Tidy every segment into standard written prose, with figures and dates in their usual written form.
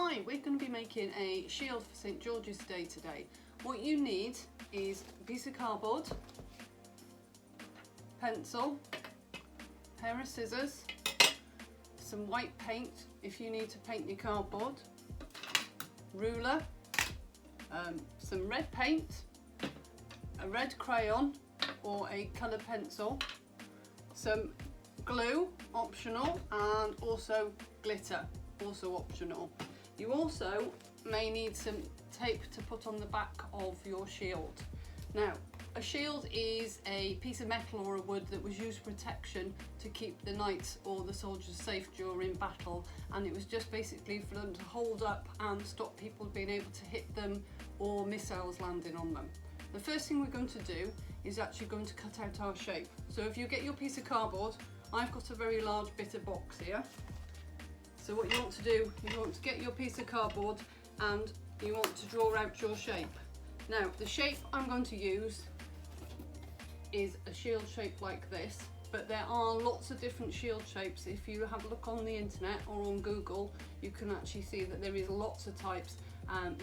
Hi, we're going to be making a shield for St George's Day today. What you need is a piece of cardboard, pencil, pair of scissors, some white paint if you need to paint your cardboard, ruler, some red paint, a red crayon or a colour pencil, some glue, optional, and also glitter, also optional. You also may need some tape to put on the back of your shield. Now, a shield is a piece of metal or a wood that was used for protection to keep the knights or the soldiers safe during battle, and it was just basically for them to hold up and stop people being able to hit them or missiles landing on them. The first thing we're going to do is actually going to cut out our shape. So if you get your piece of cardboard, I've got a very large bit of box here. So what you want to do, you want to get your piece of cardboard and you want to draw out your shape. Now, the shape I'm going to use is a shield shape like this, but there are lots of different shield shapes. If you have a look on the internet or on Google, you can actually see that there is lots of types.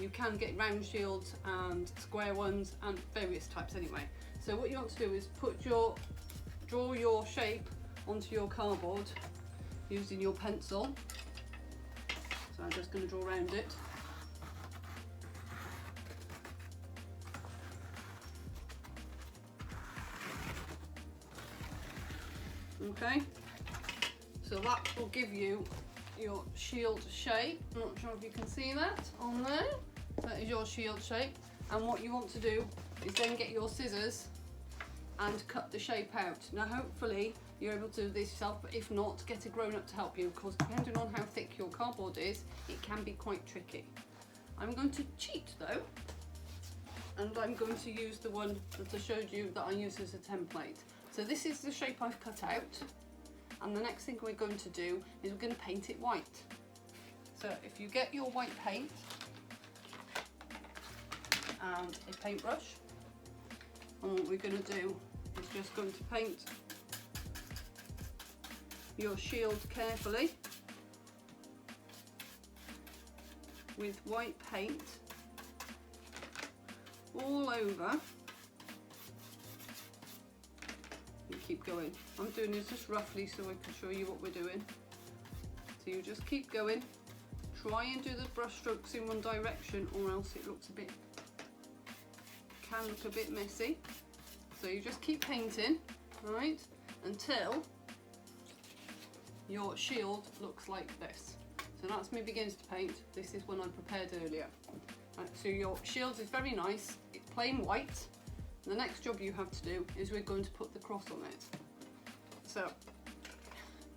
You can get round shields and square ones and various types anyway. So what you want to do is draw your shape onto your cardboard using your pencil. So I'm just going to draw around it. Okay, so that will give you your shield shape. I'm not sure if you can see that on there. That is your shield shape, and what you want to do is then get your scissors and cut the shape out. Now hopefully you're able to do this yourself, but if not, get a grown-up to help you, because depending on how thick your cardboard is, it can be quite tricky. I'm going to cheat though, and I'm going to use the one that I showed you that I use as a template. So this is the shape I've cut out, and the next thing we're going to do is we're going to paint it white. So if you get your white paint and a paintbrush, and what we're going to do is just going to paint your shield carefully with white paint all over. You keep going. I'm doing this just roughly so I can show you what we're doing. So you just keep going. Try and do the brush strokes in one direction, or else it looks can look a bit messy. So you just keep painting, right, until your shield looks like this. So that's me begins to paint. This is one I prepared earlier. Right, so your shield is very nice. It's plain white. The next job you have to do is we're going to put the cross on it. So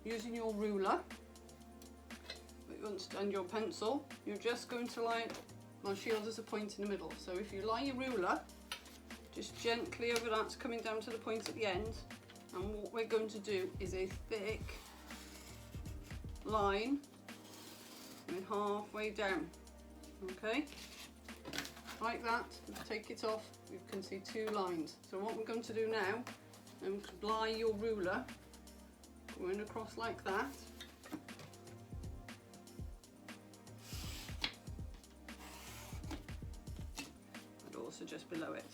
using your ruler and your pencil, you're just going to lie, my shield is a point in the middle. So if you lie your ruler just gently over that, coming down to the point at the end, and what we're going to do is a thick line and halfway down, okay, like that. Take it off, you can see two lines. So what we're going to do now, and lie your ruler going across like that, and also just below it.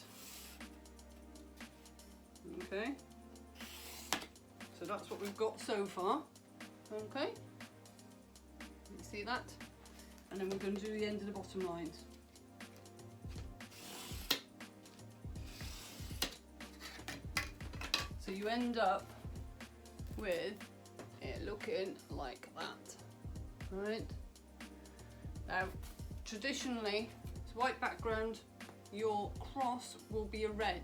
Okay, so that's what we've got so far. Okay, you see that? And then we're going to do the end of the bottom lines. So you end up with it looking like that, right? Now, traditionally, it's white background, your cross will be a red.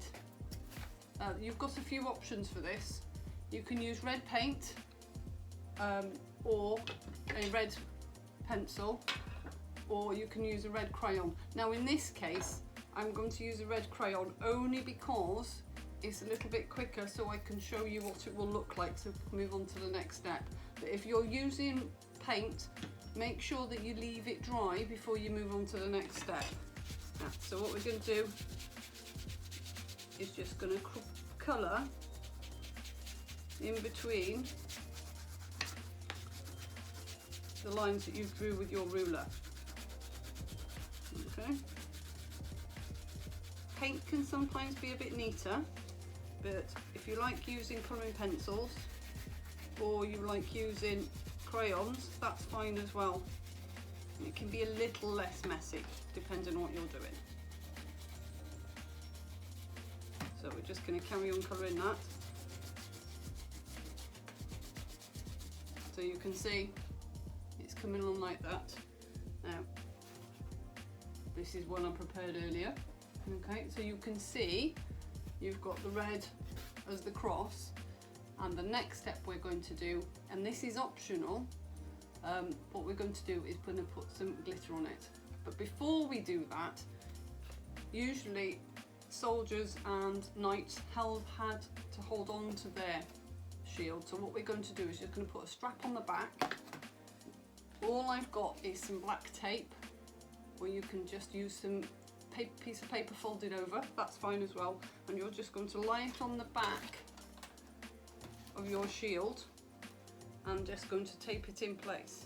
You've got a few options for this. You can use red paint or a red pencil, or you can use a red crayon. Now in this case, I'm going to use a red crayon only because it's a little bit quicker, so I can show you what it will look like, so we can move on to the next step. But if you're using paint, make sure that you leave it dry before you move on to the next step. So what we're going to do is just going to colour in between the lines that you drew with your ruler. Okay. Paint can sometimes be a bit neater, but if you like using colouring pencils or you like using crayons, that's fine as well. It can be a little less messy depending on what you're doing. So we're just going to carry on colouring that. So you can see it's coming along like that. Now, this is one I prepared earlier. Okay, so you can see you've got the red as the cross, and the next step we're going to do, and this is optional, what we're going to do is going to put some glitter on it. But before we do that, usually soldiers and knights have had to hold on to their shield. So what we're going to do is just going to put a strap on the back. All I've got is some black tape, where you can just use some piece of paper folded over, that's fine as well, and you're just going to lie it on the back of your shield and just going to tape it in place.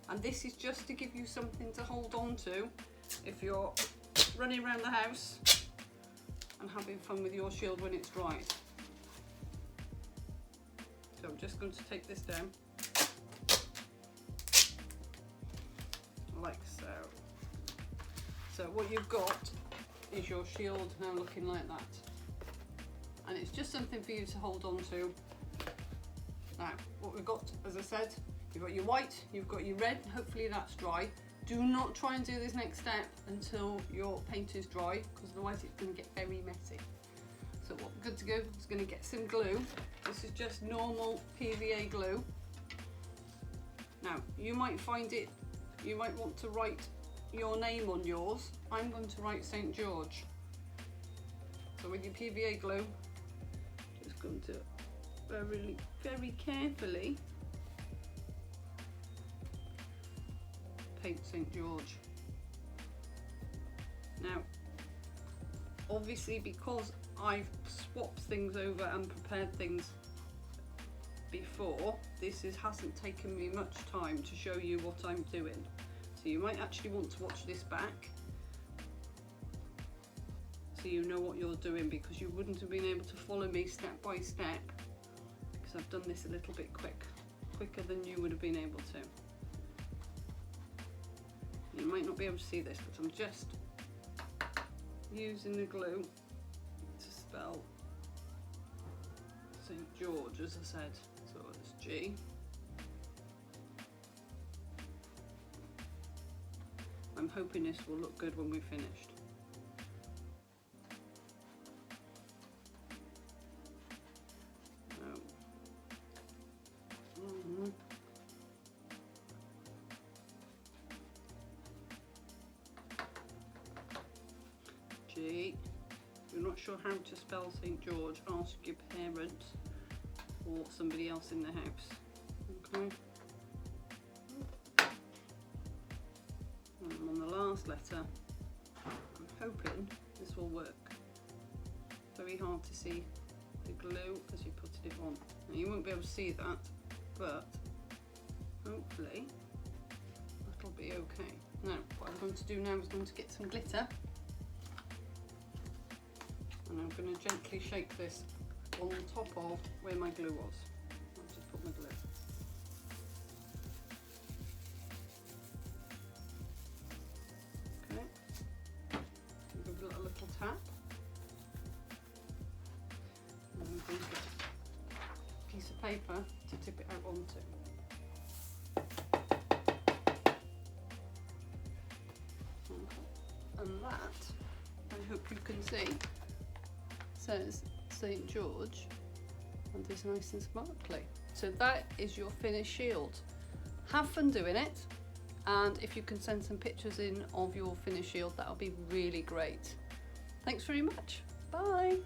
And this is just to give you something to hold on to if you're running around the house and having fun with your shield when it's dried. So I'm just going to take this down like so. So what you've got is your shield now looking like that. And it's just something for you to hold on to. Now, what we've got, as I said, you've got your white, you've got your red, hopefully that's dry. Do not try and do this next step until your paint is dry, because otherwise it's going to get very messy. So what we're good to go is going to get some glue. This is just normal PVA glue. Now, you might find it, you might want to write your name on yours. I'm going to write St. George. So with your PVA glue, just going to very carefully paint St. George. Now, obviously, because I've swapped things over and prepared things before, this hasn't taken me much time to show you what I'm doing. So you might actually want to watch this back so you know what you're doing, because you wouldn't have been able to follow me step by step, because I've done this a little bit quicker than you would have been able to. You might not be able to see this, but I'm just using the glue to spell St. George, as I said. So it's G. I'm hoping this will look good when we're finished. G. If you're not sure how to spell St. George, ask your parents or somebody else in the house. Okay. And on the last letter, I'm hoping this will work. Very hard to see the glue as you put it on. Now, you won't be able to see that, but hopefully that'll be okay. Now, what I'm going to do now is going to get some glitter, and I'm going to gently shake this on top of where my glue was. I'll just put my glue. Okay, give it a little tap. And I'm going to get a piece of paper to tip it out onto. And that, I hope you can see, says St. George and is nice and sparkly. So that is your finished shield. Have fun doing it, and if you can send some pictures in of your finished shield, that'll be really great. Thanks very much. Bye.